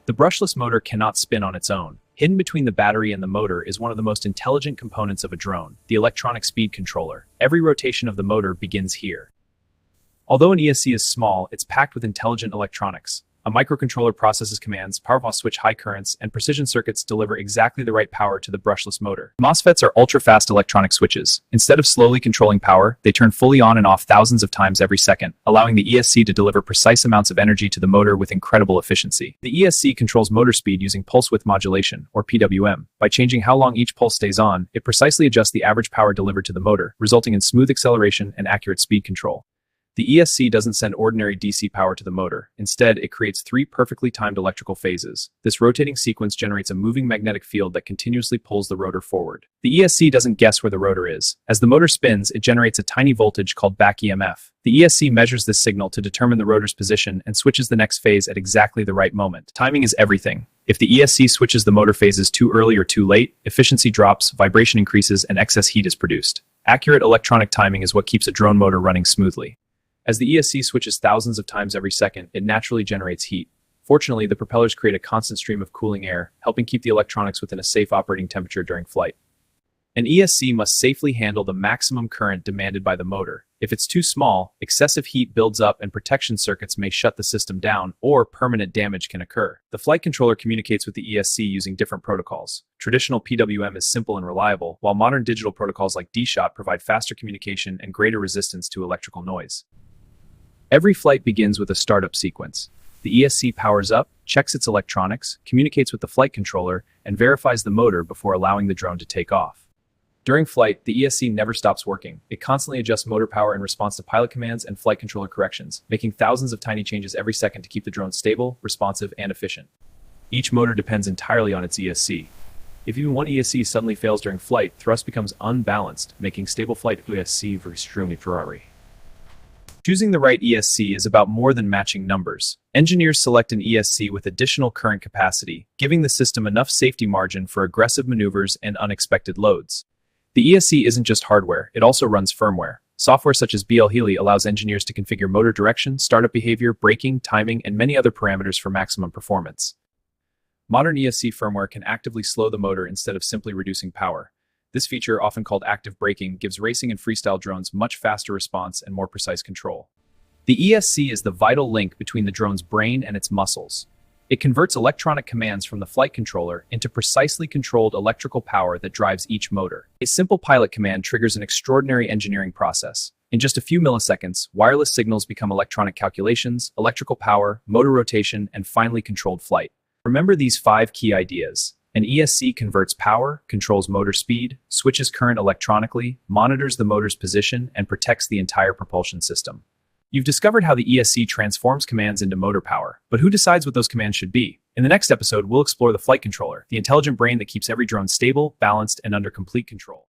The brushless motor cannot spin on its own. Hidden between the battery and the motor is one of the most intelligent components of a drone, the electronic speed controller. Every rotation of the motor begins here. Although an ESC is small, it's packed with intelligent electronics. A microcontroller processes commands, power switch high currents, and precision circuits deliver exactly the right power to the brushless motor. MOSFETs are ultra-fast electronic switches. Instead of slowly controlling power, they turn fully on and off thousands of times every second, allowing the ESC to deliver precise amounts of energy to the motor with incredible efficiency. The ESC controls motor speed using pulse width modulation, or PWM. By changing how long each pulse stays on, it precisely adjusts the average power delivered to the motor, resulting in smooth acceleration and accurate speed control. The ESC doesn't send ordinary DC power to the motor. Instead, it creates 3 perfectly timed electrical phases. This rotating sequence generates a moving magnetic field that continuously pulls the rotor forward. The ESC doesn't guess where the rotor is. As the motor spins, it generates a tiny voltage called back EMF. The ESC measures this signal to determine the rotor's position and switches the next phase at exactly the right moment. Timing is everything. If the ESC switches the motor phases too early or too late, efficiency drops, vibration increases, and excess heat is produced. Accurate electronic timing is what keeps a drone motor running smoothly. As the ESC switches thousands of times every second, it naturally generates heat. Fortunately, the propellers create a constant stream of cooling air, helping keep the electronics within a safe operating temperature during flight. An ESC must safely handle the maximum current demanded by the motor. If it's too small, excessive heat builds up and protection circuits may shut the system down, or permanent damage can occur. The flight controller communicates with the ESC using different protocols. Traditional PWM is simple and reliable, while modern digital protocols like DShot provide faster communication and greater resistance to electrical noise. Every flight begins with a startup sequence. The ESC powers up, checks its electronics, communicates with the flight controller, and verifies the motor before allowing the drone to take off. During flight, the ESC never stops working. It constantly adjusts motor power in response to pilot commands and flight controller corrections, making thousands of tiny changes every second to keep the drone stable, responsive, and efficient. Each motor depends entirely on its ESC. If even one ESC suddenly fails during flight, thrust becomes unbalanced, making stable flight ESC extremely Ferrari. Choosing the right ESC is about more than matching numbers. Engineers select an ESC with additional current capacity, giving the system enough safety margin for aggressive maneuvers and unexpected loads. The ESC isn't just hardware, it also runs firmware. Software such as BLHeli allows engineers to configure motor direction, startup behavior, braking, timing, and many other parameters for maximum performance. Modern ESC firmware can actively slow the motor instead of simply reducing power. This feature, often called active braking, gives racing and freestyle drones much faster response and more precise control. The ESC is the vital link between the drone's brain and its muscles. It converts electronic commands from the flight controller into precisely controlled electrical power that drives each motor. A simple pilot command triggers an extraordinary engineering process. In just a few milliseconds, wireless signals become electronic calculations, electrical power, motor rotation, and finally controlled flight. Remember these 5 key ideas. An ESC converts power, controls motor speed, switches current electronically, monitors the motor's position, and protects the entire propulsion system. You've discovered how the ESC transforms commands into motor power, but who decides what those commands should be? In the next episode, we'll explore the flight controller, the intelligent brain that keeps every drone stable, balanced, and under complete control.